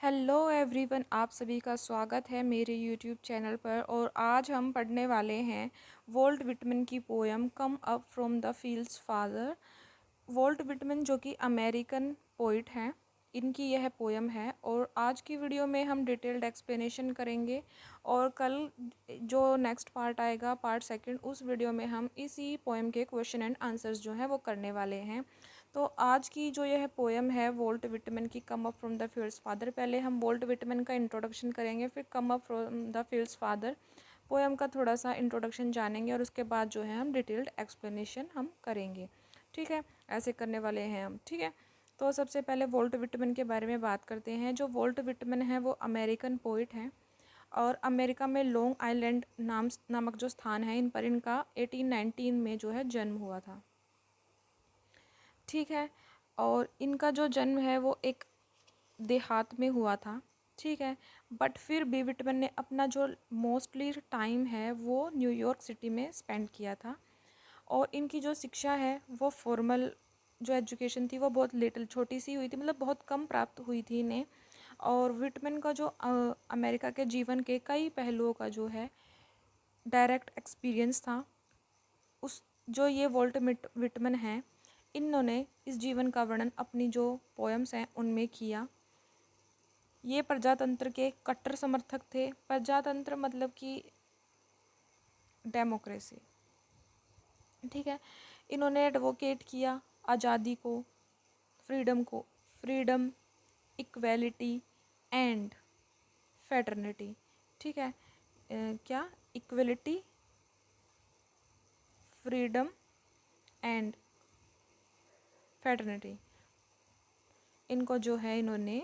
Hello everyone, आप सभी का स्वागत है मेरे यूट्यूब चैनल पर। और आज हम पढ़ने वाले हैं वॉल्ट विटमन की poem come up from the fields father. Walt Whitman जो कि अमेरिकन पोइट हैं, इनकी यह पोयम है। और आज की वीडियो में हम डिटेल्ड एक्सप्लेनेशन करेंगे और कल जो नेक्स्ट पार्ट आएगा, पार्ट सेकंड, उस वीडियो में हम इसी पोयम के क्वेश्चन एंड आंसर्स जो हैं वो करने वाले हैं। तो आज की जो यह पोयम है वॉल्ट विटमन की कम up from the fields father, पहले हम वॉल्ट विटमन का इंट्रोडक्शन करेंगे, फिर कम up from the fields father poem का थोड़ा सा इंट्रोडक्शन जानेंगे और उसके बाद जो है हम डिटेल्ड एक्सप्लेनेशन हम करेंगे। ठीक है, ऐसे करने वाले हैं हम। ठीक है, तो सबसे पहले वॉल्ट विटमन के बारे में बात करते हैं। जो वॉल्ट विटमन है वो अमेरिकन पोइट हैं और अमेरिका में लॉन्ग आइलैंड नामक जो स्थान है, इन पर इनका 1819 में जो है जन्म हुआ था। ठीक है, और इनका जो जन्म है वो एक देहात में हुआ था। ठीक है, बट फिर बी विटमन ने अपना जो मोस्टली टाइम है वो न्यूयॉर्क सिटी में स्पेंड किया था। और इनकी जो शिक्षा है वो फॉर्मल जो एजुकेशन थी वो बहुत लिटिल छोटी सी हुई थी, मतलब बहुत कम प्राप्त हुई थी इन्हें। और विटमन का जो अमेरिका के जीवन के कई पहलुओं का जो है डायरेक्ट एक्सपीरियंस था। उस जो ये वॉल्ट विटमन हैं, इन्होंने इस जीवन का वर्णन अपनी जो पोएम्स हैं उनमें किया। ये प्रजातंत्र के कट्टर समर्थक थे। प्रजातंत्र मतलब कि डेमोक्रेसी। ठीक है, इन्होंने एडवोकेट किया आज़ादी को, फ्रीडम, इक्वेलिटी एंड फैटर्निटी। ठीक है, क्या इक्वलिटी, फ्रीडम एंड फैटर्निटी, इनको जो है इन्होंने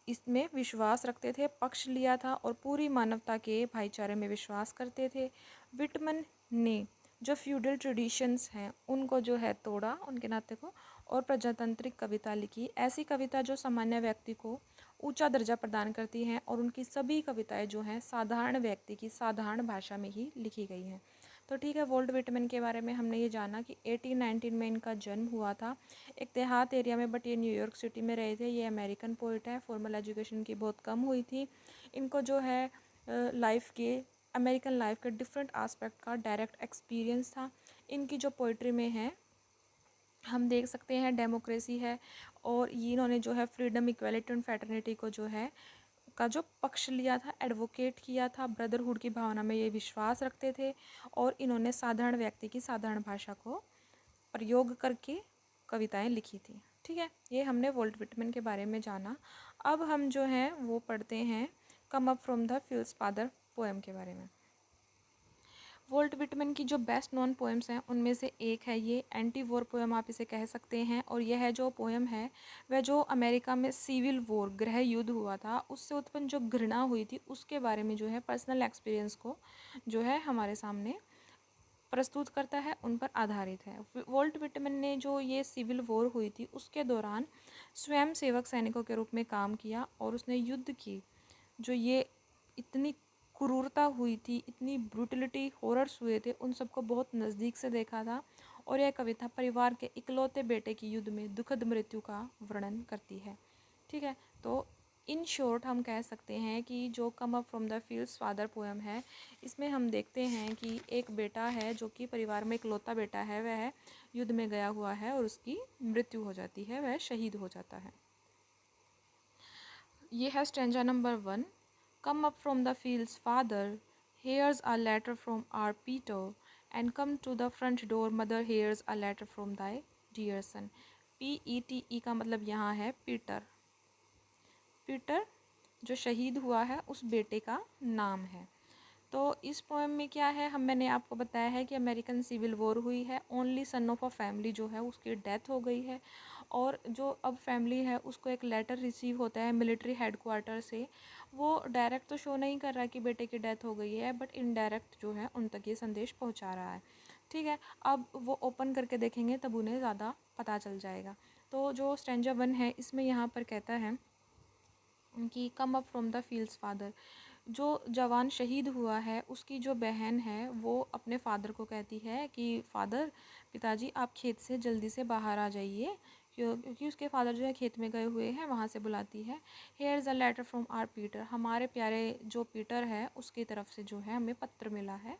इसमें विश्वास रखते थे, पक्ष लिया था और पूरी मानवता के भाईचारे में विश्वास करते थे। विटमन ने जो फ्यूडल ट्रेडिशंस हैं उनको जो है तोड़ा, उनके नाते को, और प्रजातांत्रिक कविता लिखी। ऐसी कविता जो सामान्य व्यक्ति को ऊंचा दर्जा प्रदान करती हैं, और उनकी सभी कविताएं जो हैं साधारण व्यक्ति की साधारण भाषा में ही लिखी गई हैं। तो ठीक है, वॉल्ट विटमन के बारे में हमने ये जाना कि 1819 में इनका जन्म हुआ था एक देहात एरिया में, बट ये न्यूयॉर्क सिटी में रहे थे। ये अमेरिकन पोइट है, फॉर्मल एजुकेशन की बहुत कम हुई थी। इनको जो है लाइफ के, अमेरिकन लाइफ के डिफरेंट आस्पेक्ट का डायरेक्ट एक्सपीरियंस था। इनकी जो पोइट्री में है हम देख सकते हैं डेमोक्रेसी है, और ये इन्होंने जो है फ्रीडम, इक्वेलिटी एंड फैटर्निटी को जो है का जो पक्ष लिया था, एडवोकेट किया था। ब्रदरहुड की भावना में ये विश्वास रखते थे, और इन्होंने साधारण व्यक्ति की साधारण भाषा को प्रयोग करके कविताएं लिखी थी। ठीक है, ये हमने वॉल्ट विटमन के बारे में जाना। अब हम जो हैं वो पढ़ते हैं कम up from the fields father poem के बारे में। वॉल्ट विटमन की जो बेस्ट नोन पोएम्स हैं उनमें से एक है ये एंटी वॉर पोएम, आप इसे कह सकते हैं। और यह जो पोएम है वह जो अमेरिका में सिविल वॉर, गृह युद्ध हुआ था, उससे उत्पन्न जो घृणा हुई थी उसके बारे में जो है पर्सनल एक्सपीरियंस को जो है हमारे सामने प्रस्तुत करता है, उन पर आधारित है। वॉल्ट विटमन ने जो ये सिविल वॉर हुई थी उसके दौरान स्वयं सेवक सैनिकों के रूप में काम किया, और उसने युद्ध की जो ये इतनी क्रूरता हुई थी, इतनी ब्रूटलिटी, हॉरर्स हुए थे, उन सबको बहुत नज़दीक से देखा था। और यह कविता परिवार के इकलौते बेटे की युद्ध में दुखद मृत्यु का वर्णन करती है। ठीक है, तो इन शॉर्ट हम कह सकते हैं कि जो कम up from the fields father poem है, इसमें हम देखते हैं कि एक बेटा है जो कि परिवार में इकलौता बेटा है, वह युद्ध में गया हुआ है और उसकी मृत्यु हो जाती है, वह शहीद हो जाता है। ये है stanza number 1। Come up from the fields, father. Here's a letter from our Peter. And come to the front door, mother. Here's a letter from thy dear son. PETE का मतलब यहाँ है पीटर। पीटर जो शहीद हुआ है उस बेटे का नाम है। तो इस पोएम में क्या है, मैंने आपको बताया है कि अमेरिकन सिविल वॉर हुई है, only son of a family जो है उसकी डेथ हो गई है, और जो अब फैमिली है उसको एक लेटर रिसीव होता है मिलिट्री हेडक्वार्टर से। वो डायरेक्ट तो शो नहीं कर रहा कि बेटे की डेथ हो गई है, बट इनडायरेक्ट जो है उन तक ये संदेश पहुंचा रहा है। ठीक है, अब वो ओपन करके देखेंगे तब उन्हें ज़्यादा पता चल जाएगा। तो जो स्टैंजा 1 है इसमें यहाँ पर कहता है कि कम up from the fields father. जो जवान शहीद हुआ है उसकी जो बहन है वो अपने फादर को कहती है कि फादर, पिताजी, आप खेत से जल्दी से बाहर आ जाइए, क्योंकि उसके फादर जो है खेत में गए हुए हैं, वहाँ से बुलाती है। Here is a letter from our Peter, हमारे प्यारे जो पीटर है उसकी तरफ से जो है हमें पत्र मिला है,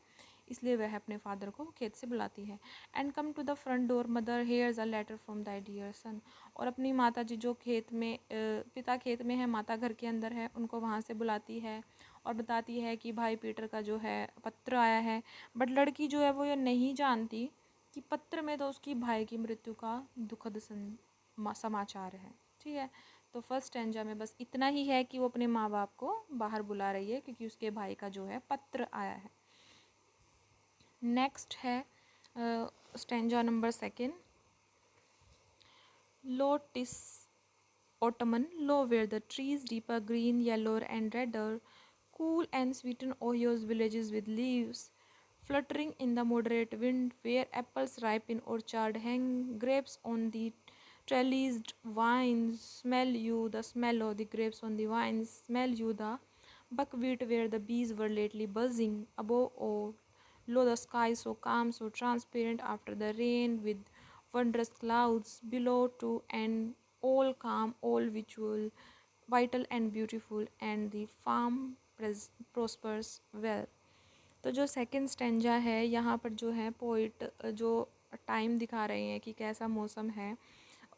इसलिए वह अपने फादर को खेत से बुलाती है। And come to the front door mother, here is a letter from the dear son, और अपनी माता जी जो खेत में पिता खेत में है, माता घर के अंदर है, उनको वहाँ से बुलाती है और बताती है कि भाई पीटर का जो है पत्र आया है। बट लड़की जो है वो ये नहीं जानती कि पत्र में तो उसकी भाई की मृत्यु का दुखद समाचार है। ठीक है, तो फर्स्ट स्टैंजा में बस इतना ही है कि वो अपने माँ बाप को बाहर बुला रही है क्योंकि उसके भाई का जो है पत्र आया है। नेक्स्ट है stanza number second. Lo 'tis autumn, low where the trees deeper green, yellower and redder, cool and sweeten Ohio's villages with leaves fluttering in the moderate wind, where apples ripe in orchard hang, grapes on the trellised vines smell you, the smell of the grapes on the vines smell you, the buckwheat where the bees were lately buzzing, above all, lo the sky so calm, so transparent after the rain, with wondrous clouds below too, and all calm, all visual, vital and beautiful, and the farm prospers well. तो जो second stanza है, यहाँ पर जो है poet जो time दिखा रहे हैं कि कैसा मौसम है,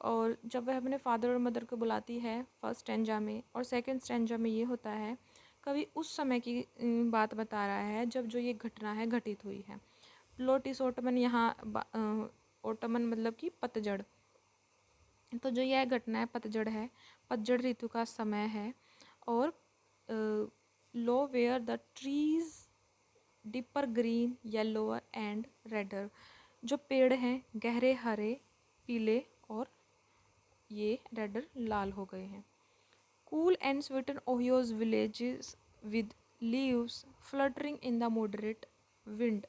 और जब वह अपने फादर और मदर को बुलाती है फर्स्ट स्टेंजा में, और सेकंड स्टेंजा में ये होता है कवि उस समय की बात बता रहा है जब जो ये घटना है घटित हुई है। लोटिस ओटमन, यहाँ ओटमन मतलब कि पतझड़, तो जो यह घटना है पतझड़ है, पतझड़ ऋतु का समय है। और lo where the trees deeper green yellower and redder, जो पेड़ हैं गहरे हरे पीले और ये रेडर लाल हो गए हैं। Cool and sweeten Ohio's villages with leaves fluttering in the moderate wind,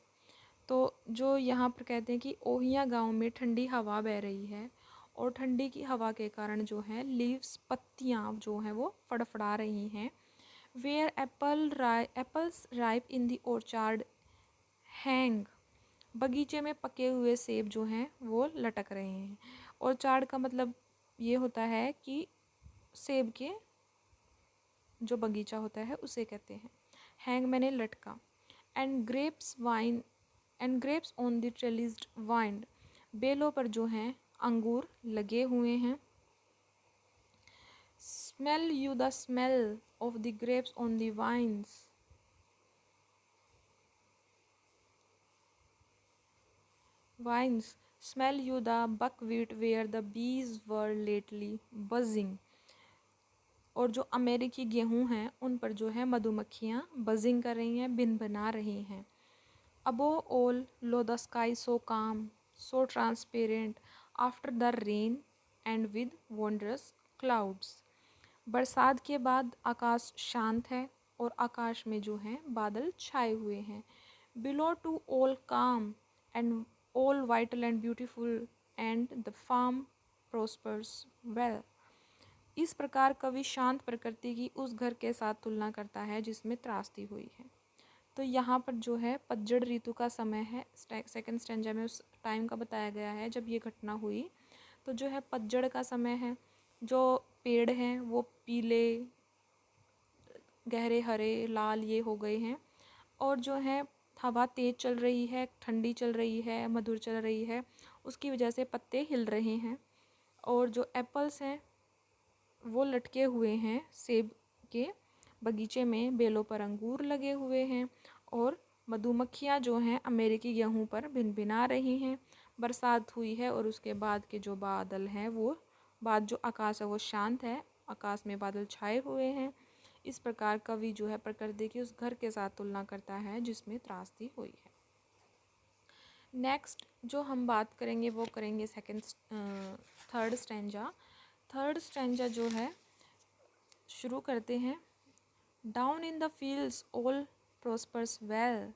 तो जो यहाँ पर कहते हैं कि ओहिया गांव में ठंडी हवा बह रही है, और ठंडी की हवा के कारण जो है लीव्स पत्तियाँ जो हैं वो फड़फड़ा रही हैं। Where apples ripe in the orchard hang, बगीचे में पके हुए सेब जो हैं वो लटक रहे हैं। ऑर्चार्ड का मतलब ये होता है कि सेब के जो बगीचा होता है उसे कहते हैं। हैंग मैंने लटका। And grapes on the trellised vine, बेलों पर जो हैं अंगूर लगे हुए हैं। Smell you the smell of the grapes on the vines smell you the buckwheat where the bees were lately buzzing, और जो अमेरिकी गेहूँ हैं उन पर जो है मधुमक्खियाँ बजिंग कर रही हैं, भिनभिना रही हैं। Above all, lo the sky so calm, so transparent after the rain and with wondrous clouds. बरसात के बाद आकाश शांत है और आकाश में जो है बादल छाए हुए हैं। Below to all calm and all vital and beautiful, and the farm prospers well. इस प्रकार कवि शांत प्रकृति की उस घर के साथ तुलना करता है जिसमें त्रासदी हुई है। तो यहाँ पर जो है पतझड़ ऋतु का समय है, सेकंड स्टेंजा में उस टाइम का बताया गया है जब ये घटना हुई। तो जो है पतझड़ का समय है, जो पेड़ हैं वो पीले गहरे हरे लाल ये हो गए हैं, और जो है हवा तेज़ चल रही है, ठंडी चल रही है, मधुर चल रही है, उसकी वजह से पत्ते हिल रहे हैं। और जो एप्पल्स हैं वो लटके हुए हैं सेब के बगीचे में, बेलों पर अंगूर लगे हुए हैं, और मधुमक्खियाँ जो हैं अमेरिकी गेहूँ पर भिनभिना रही हैं। बरसात हुई है और उसके बाद के जो बादल हैं वो बाद जो आकाश है वो शांत है, आकाश में बादल छाए हुए हैं। इस प्रकार कवि जो है प्रकृति की उस घर के साथ तुलना करता है जिसमें त्रासदी हुई है। नेक्स्ट जो हम बात करेंगे वो करेंगे थर्ड स्टैंजा। थर्ड स्टैंजा जो है शुरू करते हैं। Down in the fields all prospers well,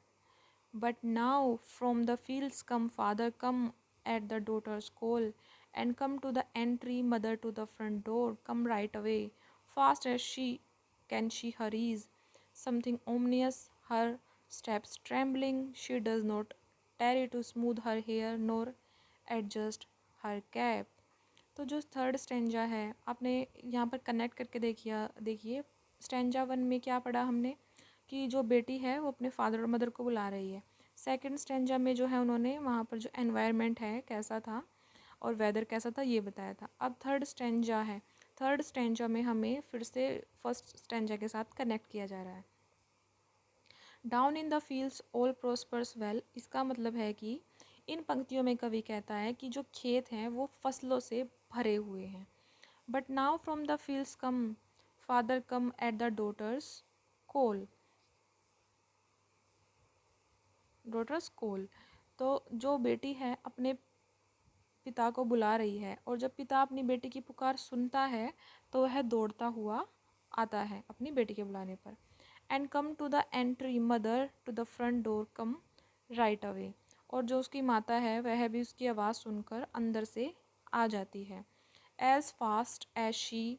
but now from the fields come father, come at the daughter's call, and come to the entry mother to the front door, come right away, fast as she hurries, something ominous, her steps trembling, she does not tarry to smooth her hair nor adjust her cap. तो जो third stanza है, आपने यहाँ पर connect करके देखिए stanza 1 में क्या पढ़ा हमने कि जो बेटी है वो अपने फादर और मदर को बुला रही है। सेकंड स्टेंजा में जो है उन्होंने वहाँ पर जो एनवायरनमेंट है कैसा था और वेदर कैसा था ये बताया था। अब थर्ड स्टेंजा है, थर्ड स्टेंजा में हमें फिर से फर्स्ट स्टेंजा के साथ कनेक्ट किया जा रहा है। Down in the fields all prospers well, इसका मतलब है कि इन पंक्तियों में कवि कहता है कि जो खेत हैं वो फसलों से भरे हुए हैं। But now from the fields come father come at the daughter's call. तो जो बेटी है अपने पिता को बुला रही है, और जब पिता अपनी बेटी की पुकार सुनता है तो वह दौड़ता हुआ आता है अपनी बेटी के बुलाने पर। And come to the entry mother to the front door come right away, और जो उसकी माता है वह भी उसकी आवाज़ सुनकर अंदर से आ जाती है। As fast as she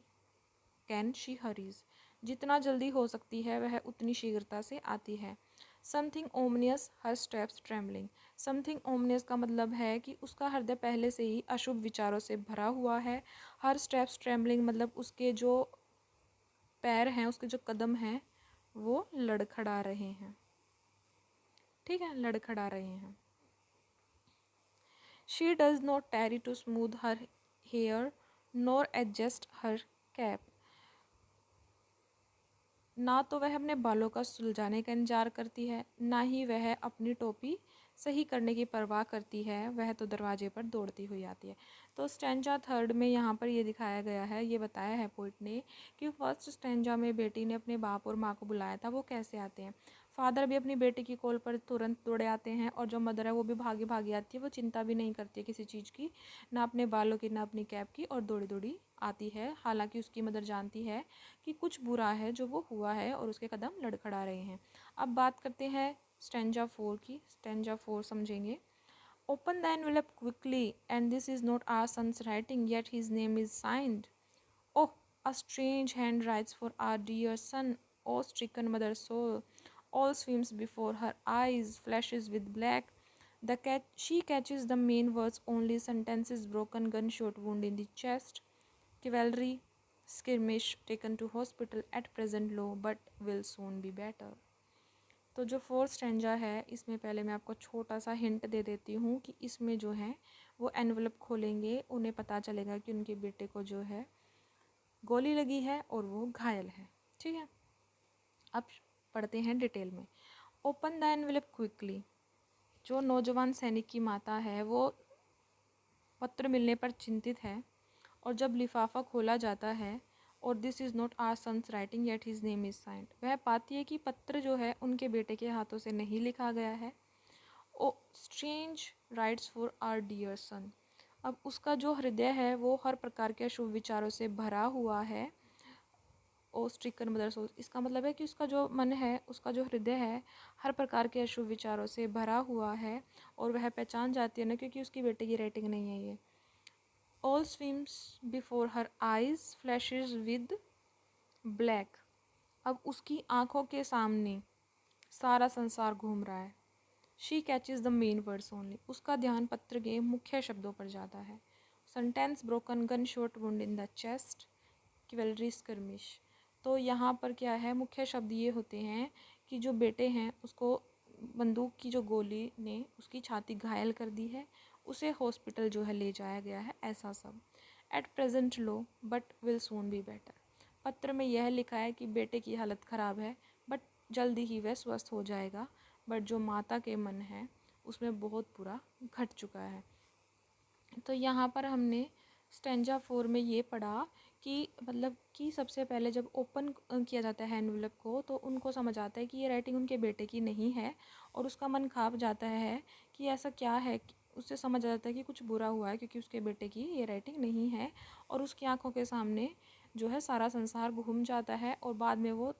can she hurries, जितना जल्दी हो सकती है वह उतनी शीघ्रता से आती है। Something ominous her steps trembling, something ominous का मतलब है कि उसका हृदय पहले से ही अशुभ विचारों से भरा हुआ है। हर स्टेप्स ट्रेमलिंग मतलब उसके जो पैर हैं, उसके जो कदम हैं वो लड़खड़ा रहे हैं। ठीक है, लड़खड़ा रहे हैं। She does not tarry to smooth her hair nor adjust her cap, ना तो वह अपने बालों का सुलझाने का इंतजार करती है, ना ही वह अपनी टोपी सही करने की परवाह करती है, वह तो दरवाजे पर दौड़ती हुई आती है। तो स्टैंजा थर्ड में यहाँ पर ये दिखाया गया है, ये बताया है पोइट ने कि फर्स्ट स्टैंजा में बेटी ने अपने बाप और माँ को बुलाया था, वो कैसे आते हैं। फादर भी अपनी बेटी की कॉल पर तुरंत दौड़े आते हैं, और जो मदर है वो भी भागी भागी आती है, वो चिंता भी नहीं करती है किसी चीज़ की, ना अपने बालों की ना अपनी कैप की, और दौड़ी दौड़ी आती है। हालांकि उसकी मदर जानती है कि कुछ बुरा है जो वो हुआ है और उसके कदम लड़खड़ा रहे हैं। अब बात करते हैं स्टेंजा 4 की। स्टेंजा 4 समझेंगे। Open the envelope quickly and this is not our son's writing yet his name is signed. Oh, a strange hand writes for our dear son, oh stricken mother soul. All swims before her eyes, flashes with black. She catches the main words only, sentences broken, gunshot wound in the chest. Cavalry skirmish taken to hospital at present low but will soon be better. तो जो fourth stanza है इसमें पहले मैं आपको छोटा सा hint दे देती हूँ कि इसमें जो है वो एनवलप खोलेंगे, उन्हें पता चलेगा कि उनके बेटे को जो है गोली लगी है और वो घायल है। ठीक है, अब पढ़ते हैं डिटेल में। ओपन द एनवेलप क्विकली, जो नौजवान सैनिक की माता है वो पत्र मिलने पर चिंतित है, और जब लिफाफा खोला जाता है और this is not our son's writing yet his name is signed, वह पाती है कि पत्र जो है उनके बेटे के हाथों से नहीं लिखा गया है। O strange writes for our dear son, अब उसका जो हृदय है वो हर प्रकार के अशुभ विचारों से भरा हुआ है। ओ स्ट्रिकन मदर सोल, इसका मतलब है कि उसका जो मन है, उसका जो हृदय है हर प्रकार के अशुभ विचारों से भरा हुआ है, और वह पहचान जाती है ना, क्योंकि उसकी बेटे की रेटिंग नहीं है ये। All swims before her eyes flashes with black, अब उसकी आँखों के सामने सारा संसार घूम रहा है। She catches the main words only, उसका ध्यान पत्र के मुख्य शब्दों पर जाता है। Sentence broken, gun shot wound in the chest, cavalry skirmish, तो यहाँ पर क्या है, मुख्य शब्द ये होते हैं कि जो बेटे हैं उसको बंदूक की जो गोली ने उसकी छाती घायल कर दी है, उसे हॉस्पिटल जो है ले जाया गया है, ऐसा सब। At present low but will soon be better, पत्र में यह लिखा है कि बेटे की हालत ख़राब है बट जल्दी ही वह स्वस्थ हो जाएगा, बट जो माता के मन है उसमें बहुत बुरा घट चुका है। तो यहाँ पर हमने स्टेंजा 4 में ये पढ़ा कि मतलब कि सबसे पहले जब ओपन किया जाता है एनवलप को, तो उनको समझ आता है कि ये राइटिंग उनके बेटे की नहीं है, और उसका मन खाप जाता है कि ऐसा क्या है, उससे समझ आ जाता है कि कुछ बुरा हुआ है क्योंकि उसके बेटे की ये राइटिंग नहीं है, और उसकी आंखों के सामने जो है सारा संसार घूम जाता है, और बाद में वो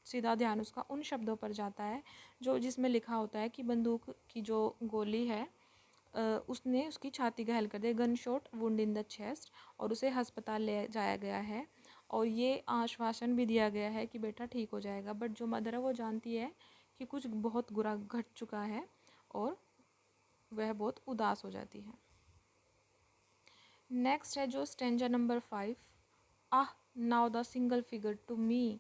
सीधा ध्यान उसका उन शब्दों पर जाता है जो जिसमें लिखा होता है कि बंदूक की जो गोली है उसने उसकी छाती घायल कर दी, gunshot wound in the chest, और उसे अस्पताल ले जाया गया है, और ये आश्वासन भी दिया गया है कि बेटा ठीक हो जाएगा, बट जो मदर है वो जानती है कि कुछ बहुत बुरा घट चुका है, और वह बहुत उदास हो जाती है। नेक्स्ट है जो stanza number 5, ah now the single figure to me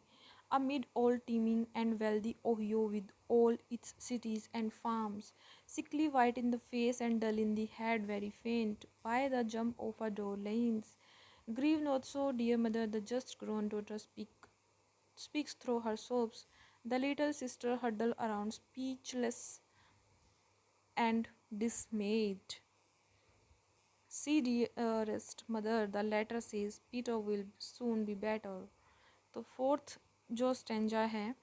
amid all teeming and wealthy Ohio with all its cities and farms, sickly white in the face and dull in the head, very faint by the jump of a door lanes. Grieve not so, dear mother, the just grown daughter speaks through her sobs. The little sister huddle around, speechless and dismayed. See, dearest mother, the letter says Peter will soon be better. तो fourth जो stanza है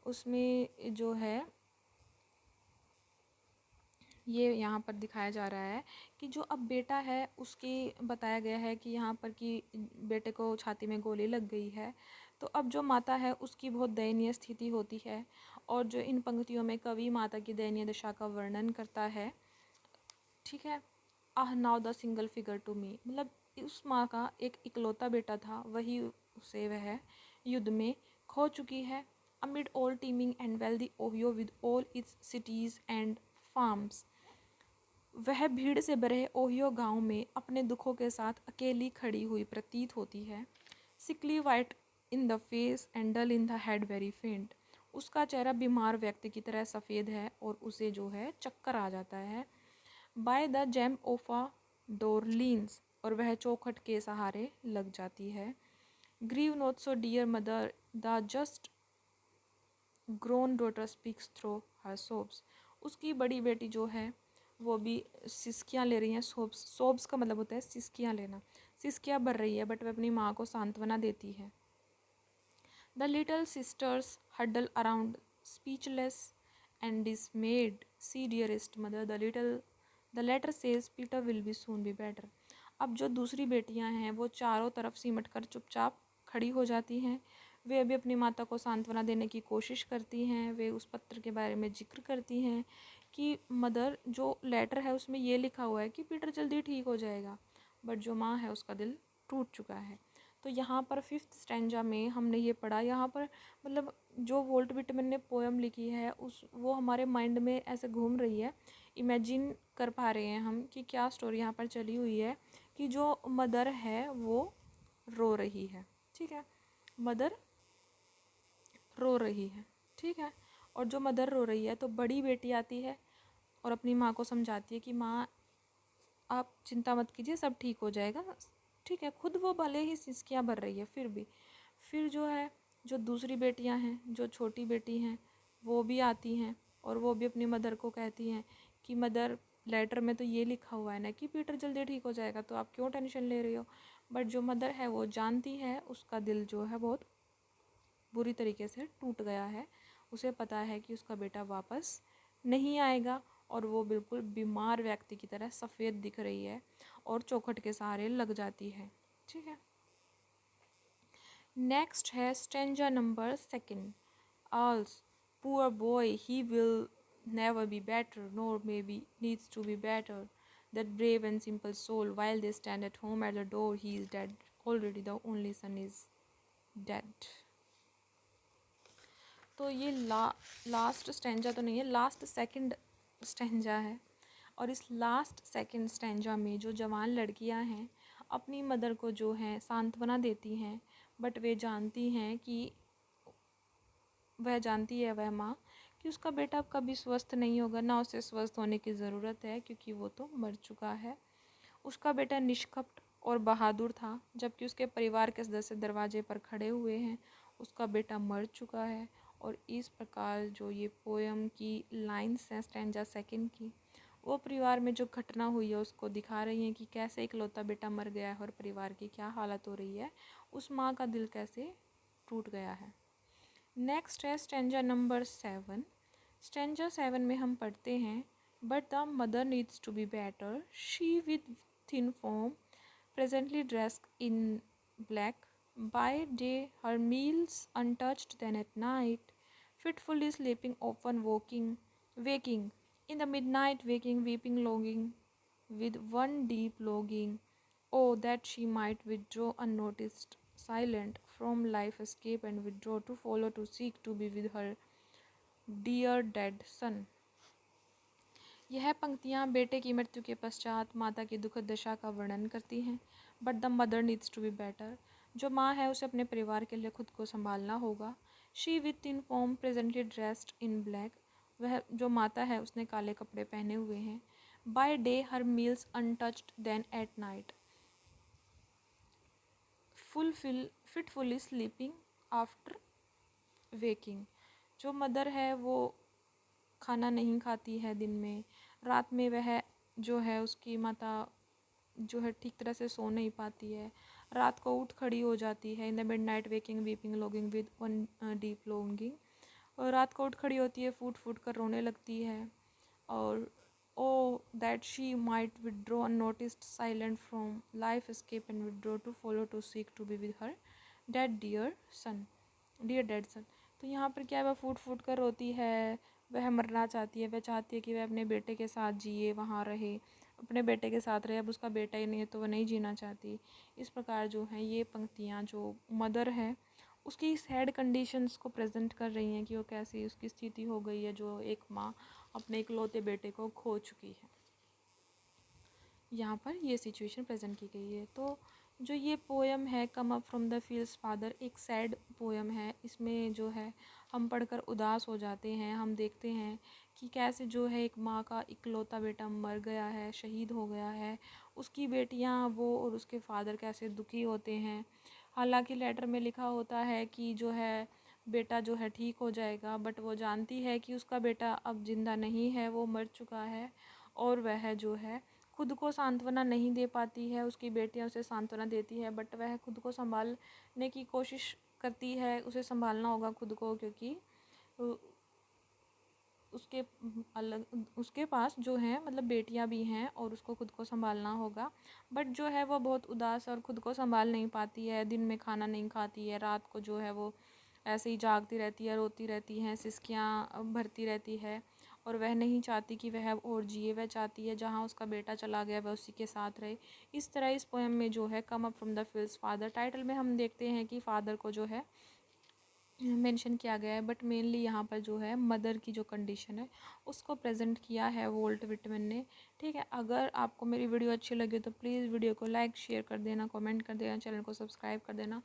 उसमें जो है ये यहाँ पर दिखाया जा रहा है कि जो अब बेटा है उसकी बताया गया है कि यहाँ पर कि बेटे को छाती में गोली लग गई है। तो अब जो माता है उसकी बहुत दयनीय स्थिति होती है और जो इन पंक्तियों में कवि माता की दयनीय दशा का वर्णन करता है। ठीक है, ah now the single figure to me, मतलब उस माँ का एक इकलौता बेटा था, वही उसे वह युद्ध में खो चुकी है। Amid all teeming and wealthy Ohio with all it's cities and farms, वह भीड़ से भरे ओहियो गांव में अपने दुखों के साथ अकेली खड़ी हुई प्रतीत होती है। Sickly white in the face and dull in the head, very faint, उसका चेहरा बीमार व्यक्ति की तरह सफ़ेद है और उसे जो है चक्कर आ जाता है। By the jamb of a door leans, और वह चौखट के सहारे लग जाती है। Grieve not so dear mother, the just grown daughter speaks through her sobs, उसकी बड़ी बेटी जो है वो भी सिसकियाँ ले रही हैं। सोब्स, सोब्स का मतलब होता है सिसकियाँ लेना, सिसकियाँ भर रही है बट वह अपनी माँ को सांत्वना देती है। The little sisters huddle around speechless and dismayed. See dearest mother, the letter says Peter will be soon be better. अब जो दूसरी बेटियां हैं वो चारों तरफ सिमट कर चुपचाप खड़ी हो जाती हैं। वे अभी अपनी माता को सांत्वना देने की कोशिश करती हैं। वे उस पत्र के बारे में जिक्र करती हैं कि मदर, जो लेटर है उसमें ये लिखा हुआ है कि पीटर जल्दी ठीक हो जाएगा, बट जो माँ है उसका दिल टूट चुका है। तो यहाँ पर फिफ्थ स्टैंजा में हमने ये पढ़ा, यहाँ पर मतलब जो वोल्ट विटमन ने पोएम लिखी है उस वो हमारे माइंड में ऐसे घूम रही है। इमेजिन कर पा रहे हैं हम कि क्या स्टोरी यहाँ पर चली हुई है कि जो मदर है वो रो रही है। ठीक है, मदर रो रही है। ठीक है, और जो मदर रो रही है तो बड़ी बेटी आती है और अपनी माँ को समझाती है कि माँ आप चिंता मत कीजिए, सब ठीक हो जाएगा। ठीक है, खुद वो भले ही सिसकियाँ भर रही है फिर जो है जो दूसरी बेटियां हैं, जो छोटी बेटी हैं, वो भी आती हैं और वो भी अपनी मदर को कहती हैं कि मदर, लेटर में तो ये लिखा हुआ है ना कि पीटर जल्दी ठीक हो जाएगा, तो आप क्यों टेंशन ले रही हो। बट जो मदर है वो जानती है, उसका दिल जो है बहुत बुरी तरीके से टूट गया है। उसे पता है कि उसका बेटा वापस नहीं आएगा और वो बिल्कुल बीमार व्यक्ति की तरह सफ़ेद दिख रही है और चौखट के सहारे लग जाती है। ठीक है, नेक्स्ट है stanza number 2, alas poor boy he will never be better, nor maybe needs to be better. That brave and simple soul, while they stand at home at the door, he is dead. Already the only son is dead. तो ये last stanza तो नहीं है, last second stanza है। और इस last second stanza में जो जवान लड़कियां हैं अपनी मदर को जो है सांत्वना देती हैं, बट वे जानती हैं कि वह माँ कि उसका बेटा अब कभी स्वस्थ नहीं होगा, ना उसे स्वस्थ होने की ज़रूरत है क्योंकि वो तो मर चुका है। उसका बेटा निष्कपट और बहादुर था, जबकि उसके परिवार के सदस्य दरवाजे पर खड़े हुए हैं। उसका बेटा मर चुका है। और इस प्रकार जो ये पोएम की लाइन्स हैं स्टैंजा 2 की, वो परिवार में जो घटना हुई है उसको दिखा रही हैं कि कैसे इकलौता बेटा मर गया है और परिवार की क्या हालत हो रही है, उस माँ का दिल कैसे टूट गया है। नेक्स्ट है स्टेंजा नंबर 7। स्टेंजा 7 में हम पढ़ते हैं, but the mother needs to be better, she with thin form presently dressed in black, by day her meals untouched, then at night fitfully sleeping, often waking in the midnight, waking, weeping, longing with one deep longing, oh that she might withdraw unnoticed, silent from life, escape and withdraw, to follow, to seek to be with her dear dead son. यह पंक्तियाँ बेटे की मृत्यु के पश्चात माता की दुखद दशा का वर्णन करती हैं। But the mother needs to be better. जो माँ है उसे अपने परिवार के लिए खुद को संभालना होगा। She with in form presently dressed in black. वह जो माता है उसने काले कपड़े पहने हुए हैं। By day her meals untouched then at night. Fitfully sleeping after waking. जो मदर है वो खाना नहीं खाती है दिन में, रात में वह जो है उसकी माता जो है ठीक तरह से सो नहीं पाती है, रात को उठ खड़ी हो जाती है। In the mid night waking weeping logging with one deep longing. और रात को उठ खड़ी होती है, फूट फूट कर रोने लगती है। और O that she might withdraw unnoticed silent from life escape and withdraw to follow to seek to be with her dead dear dead son. तो यहाँ पर क्या है, वह फूट फूट कर रोती है, वह मरना चाहती है, वह चाहती है कि वह अपने बेटे के साथ जिए, वहाँ रहे, अपने बेटे के साथ रहे। अब उसका बेटा ही नहीं है तो वह नहीं जीना चाहती। इस प्रकार जो है ये पंक्तियाँ जो मदर है उसकी सैड कंडीशंस को प्रेजेंट कर रही हैं कि वो कैसी उसकी स्थिति हो गई है, जो एक माँ अपने इकलौते बेटे को खो चुकी है। यहाँ पर ये सिचुएशन प्रेजेंट की गई है। तो जो ये पोएम है कम up from the fields father, एक सैड पोएम है। इसमें जो है हम पढ़कर उदास हो जाते हैं। हम देखते हैं कि कैसे जो है एक माँ का इकलौता बेटा मर गया है, शहीद हो गया है। उसकी बेटियाँ वो और उसके फादर कैसे दुखी होते हैं। हालांकि लेटर में लिखा होता है कि जो है बेटा जो है ठीक हो जाएगा, बट वो जानती है कि उसका बेटा अब ज़िंदा नहीं है, वो मर चुका है। और वह जो है खुद को सांत्वना नहीं दे पाती है। उसकी बेटियां उसे सांत्वना देती है, बट वह खुद को संभालने की कोशिश करती है। उसे संभालना होगा खुद को, क्योंकि उसके उसके पास जो है मतलब बेटियां भी हैं और उसको खुद को संभालना होगा। बट जो है वो बहुत उदास और खुद को संभाल नहीं पाती है। दिन में खाना नहीं खाती है, रात को जो है वो ऐसे ही जागती रहती है, रोती रहती हैं, सिसकियाँ भरती रहती है। और वह नहीं चाहती कि वह और जिए, वह चाहती है जहाँ उसका बेटा चला गया वह उसी के साथ रहे। इस तरह इस पोएम में जो है कम up from the fields father, title में हम देखते हैं कि फादर को जो है मेंशन किया गया है, बट मेनली यहाँ पर जो है मदर की जो कंडीशन है उसको प्रेजेंट किया है वोल्ट विटमैन ने। ठीक है, अगर आपको मेरी वीडियो अच्छी लगी तो प्लीज़ वीडियो को लाइक शेयर कर देना, कमेंट कर देना, चैनल को सब्सक्राइब कर देना।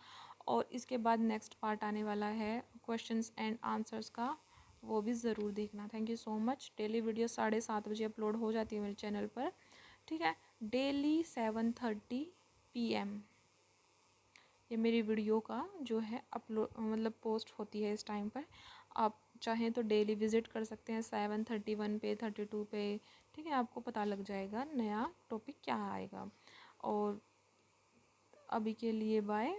और इसके बाद नेक्स्ट पार्ट आने वाला है क्वेश्चंस एंड आंसर्स का, वो भी ज़रूर देखना। Thank you so much. Daily video 7:30 बजे अपलोड हो जाती है मेरे चैनल पर। ठीक है, डेली 7:30 PM ये मेरी वीडियो का जो है अपलोड मतलब पोस्ट होती है इस टाइम पर। आप चाहें तो डेली विज़िट कर सकते हैं 7:31 पे, 32 पे। ठीक है, आपको पता लग जाएगा नया टॉपिक क्या आएगा। और अभी के लिए बाय।